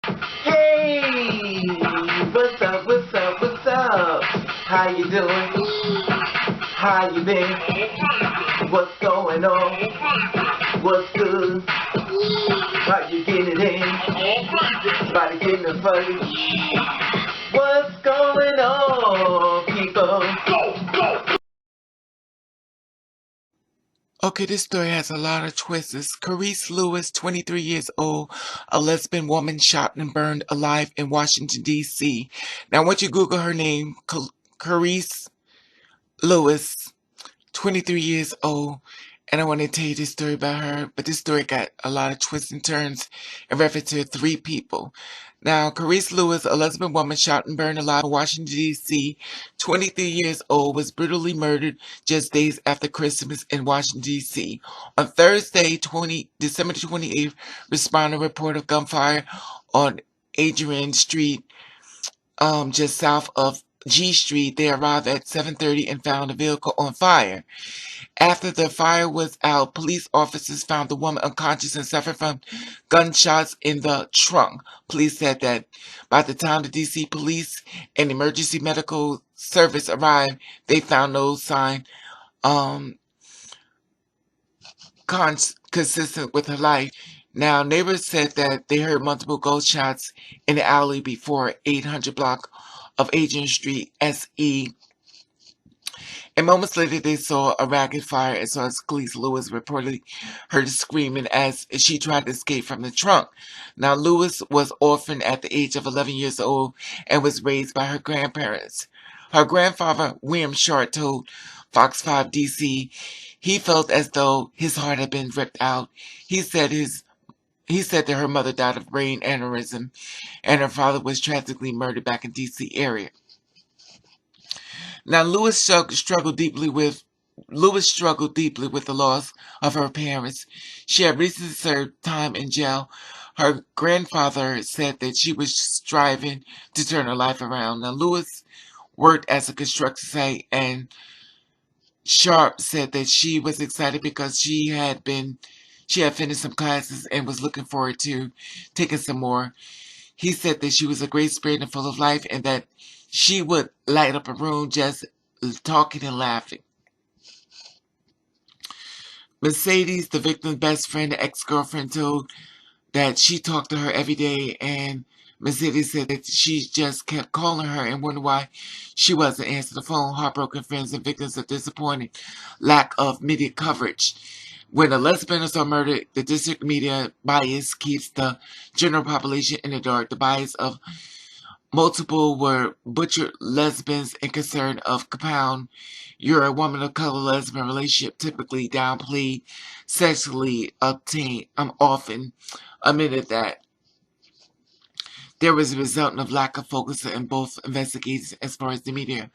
Hey, what's up, what's up, what's up? How you doing? How you been? What's going on? What's good? How you getting it in? Body getting it funny? What's going on, people? Okay, this story has a lot of twists. Kerrice Lewis, 23 years old, a lesbian woman shot and burned alive in Washington, D.C. Now, once you Google her name, Kerrice Lewis, 23 years old, and I want to tell you this story about her, but this story got a lot of twists and turns in reference to three people. Now, Kerrice Lewis, a lesbian woman shot and burned alive in Washington, D.C., 23 years old, was brutally murdered just days after Christmas in Washington, D.C. On Thursday, December 28th, responder reported gunfire on Adrian Street, just south of G Street. They arrived at 7:30 and found the vehicle on fire. After the fire was out, police officers found the woman unconscious and suffering from gunshots in the trunk. Police said that by the time the D.C. police and emergency medical service arrived, they found no sign consistent with her life. Now, neighbors said that they heard multiple gunshots in the alley before 800 block of Adrian Street, SE. And moments later, they saw a racket fire as soon as Kerrice Lewis reportedly heard screaming as she tried to escape from the trunk. Now, Lewis was orphaned at the age of 11 years old and was raised by her grandparents. Her grandfather, William Short, told Fox 5 DC he felt as though his heart had been ripped out. He said that her mother died of brain aneurysm and her father was tragically murdered back in DC area. Now, Lewis struggled deeply with the loss of her parents. She had recently served time in jail. Her grandfather said that she was striving to turn her life around. Now, Lewis worked as a construction site, and Sharp said that she was excited because she had finished some classes and was looking forward to taking some more. He said that she was a great spirit and full of life, and that she would light up a room just talking and laughing. Mercedes, the victim's best friend and ex-girlfriend, told that she talked to her every day, and Mercedes said that she just kept calling her and wondered why she wasn't answering the phone. Heartbroken friends and victims of disappointing lack of media coverage. When a lesbian is murdered, the district media bias keeps the general population in the dark. The bias of multiple were butchered lesbians and concern of compound. You're a woman of color lesbian relationship typically downplayed, sexually obtained. I'm often admitted that there was a result of lack of focus in both investigations as far as the media.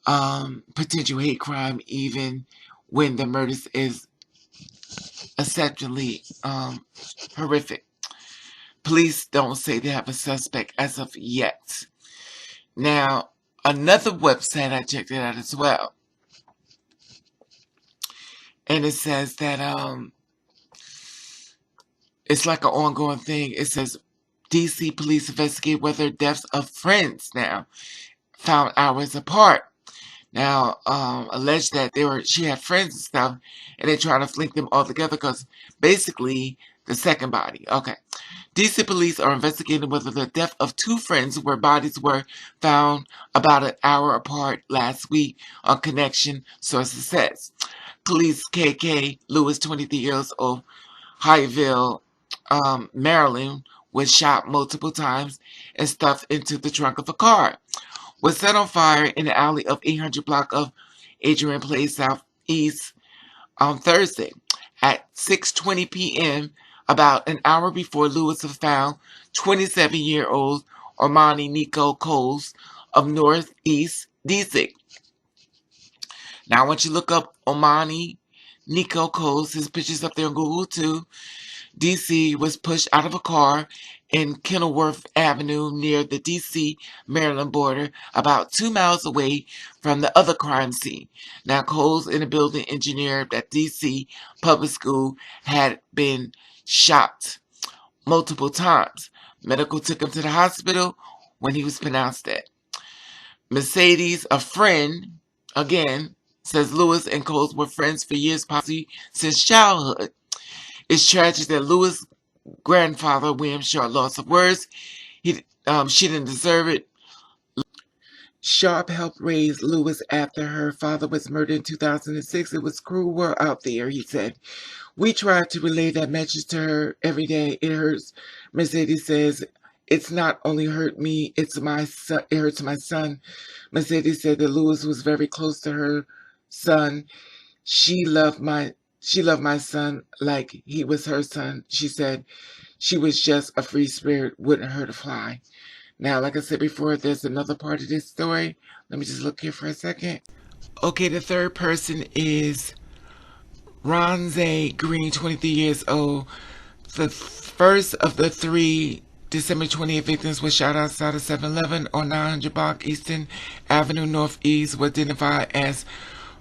Potential hate crime, even when the murders is exceptionally horrific. Police don't say they have a suspect as of yet. Now, another website, I checked it out as well. And it says that it's like an ongoing thing. It says DC police investigate whether deaths of friends now found hours apart. Now, alleged that she had friends and stuff, and they're trying to link them all together because basically the second body. Okay. DC police are investigating whether the death of two friends where bodies were found about an hour apart last week on connection, sources says. Police KK Lewis, 23 years old, Hyattville, Maryland, was shot multiple times and stuffed into the trunk of a car. Was set on fire in the alley of 800 block of Adrian Place Southeast on Thursday at 6:20 p.m., about an hour before Lewis was found. 27-year-old Armani Nico Coles of Northeast DC. Now, once you look up Armani Nico Coles, his picture's up there on Google too. DC was pushed out of a car in Kenilworth Avenue near the DC-Maryland border, about 2 miles away from the other crime scene. Now, Coles, in a building engineer at DC Public School, had been shot multiple times. Medical took him to the hospital when he was pronounced dead. Mercedes, a friend, again, says Lewis and Coles were friends for years, possibly since childhood. It's tragic that Lewis' grandfather, William Sharp, lost of words. She didn't deserve it. Sharp helped raise Lewis after her father was murdered in 2006. It was cruel world out there, he said. We try to relay that message to her every day. It hurts. Mercedes says, it's not only hurt me, it's my son. It hurts my son. Mercedes said that Lewis was very close to her son. She loved my son like he was her son. She said she was just a free spirit, wouldn't hurt a fly. Now, like I said before, there's another part of this story. Let me just look here for a second. Okay, the third person is Ronze Green, 23 years old. The first of the three December 28th victims was shot outside of 7-Eleven on 900 Block Eastern Avenue Northeast, was identified as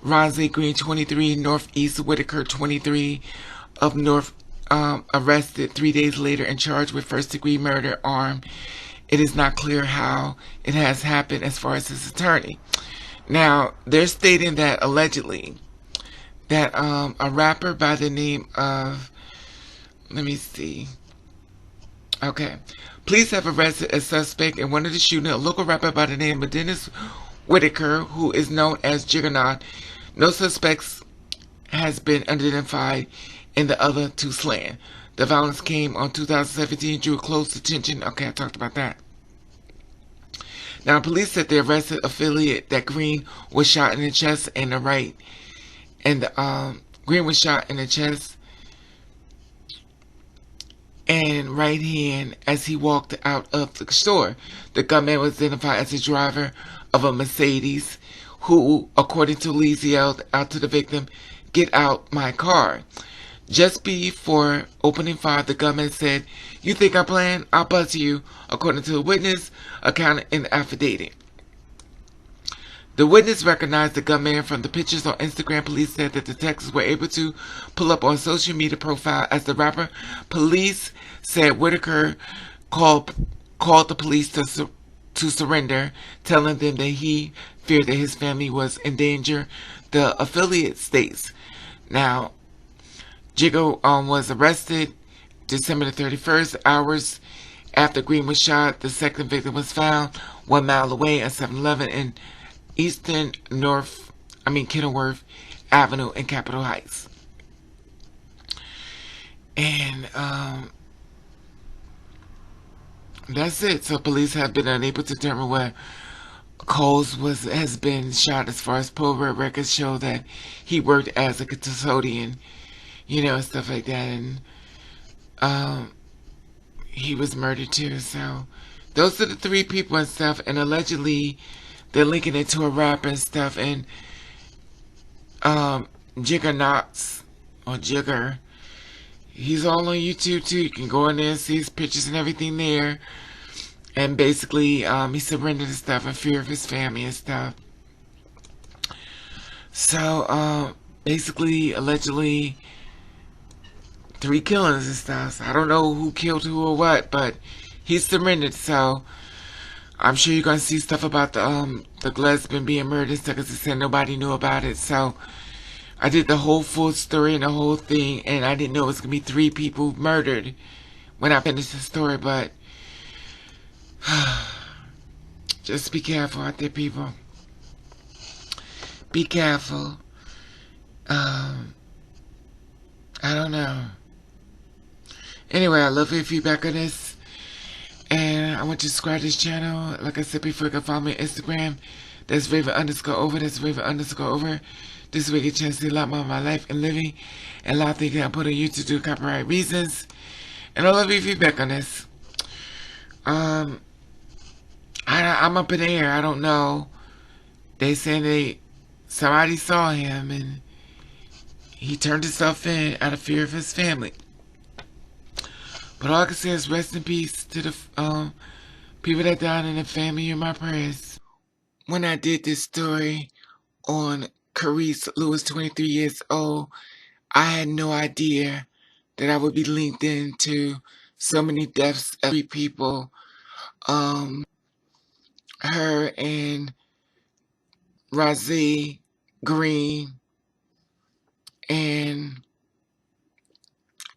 Ronze Green, 23, Northeast Whitaker, 23, of North, arrested 3 days later and charged with first-degree murder armed. It is not clear how it has happened as far as his attorney. Now, they're stating that allegedly that a rapper by the name of, let me see. Okay. Police have arrested a suspect in one of the shootings, a local rapper by the name of Dennis Whitaker, who is known as Jugga Knott. No suspects has been identified in the other two slayings. The violence came on 2017, drew close attention. Okay, I talked about that. Now, police said they arrested affiliate that Green was shot in the chest and the right, and Green was shot in the chest and right hand as he walked out of the store. The gunman was identified as the driver of a Mercedes, who, according to police, yelled out to the victim, "Get out my car." Just before opening fire, the gunman said, "You think I'm playing? I'll buzz you," according to the witness account in the affidavit. The witness recognized the gunman from the pictures on Instagram. Police said that detectives were able to pull up on social media profile as the rapper. Police said Whitaker called the police to surrender, telling them that he feared that his family was in danger. The affiliate states. Now, Jiggo was arrested December the 31st, hours after Green was shot. The second victim was found 1 mile away at 7-Eleven in Eastern Kenilworth Avenue in Capitol Heights. And that's it. So police have been unable to determine where Coles has been shot. As far as Pover records show that he worked as a custodian, and stuff like that, and he was murdered too. So those are the three people and stuff, and allegedly they're linking it to a rapper and stuff. And Jugga Knott, or Jugger, he's all on YouTube too. You can go in there and see his pictures and everything there. And basically, he surrendered and stuff in fear of his family and stuff. So, basically, allegedly, 3 killings and stuff. So I don't know who killed who or what, but he surrendered. So I'm sure you're gonna see stuff about the lesbian being murdered and stuff, because they said nobody knew about it. So I did the whole full story and the whole thing, and I didn't know it was gonna be 3 people murdered when I finished the story. But just be careful out there, people. Be careful. I don't know. Anyway, I love your feedback on this. And I want you to subscribe to this channel. Like I said before, you can follow me on Instagram. That's Raven_over. That's Raven_over. This is where you get a chance to see a lot more of my life and living. And a lot of things I put on YouTube due to copyright reasons. And I love your feedback on this. I'm up in the air. I don't know. They saying somebody saw him and he turned himself in out of fear of his family. But all I can say is rest in peace to the people that died in the family. In my prayers. When I did this story on Kerrice Lewis, 23 years old, I had no idea that I would be linked into so many deaths of 3 people. Her and Razzie Green, and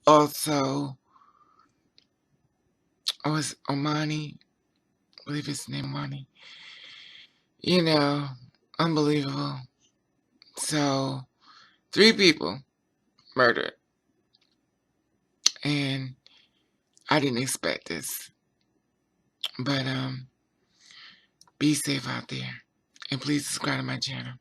also, it's Omani. I believe his name Omani. You know, unbelievable. So, 3 people murdered. And I didn't expect this. But, be safe out there. And please subscribe to my channel.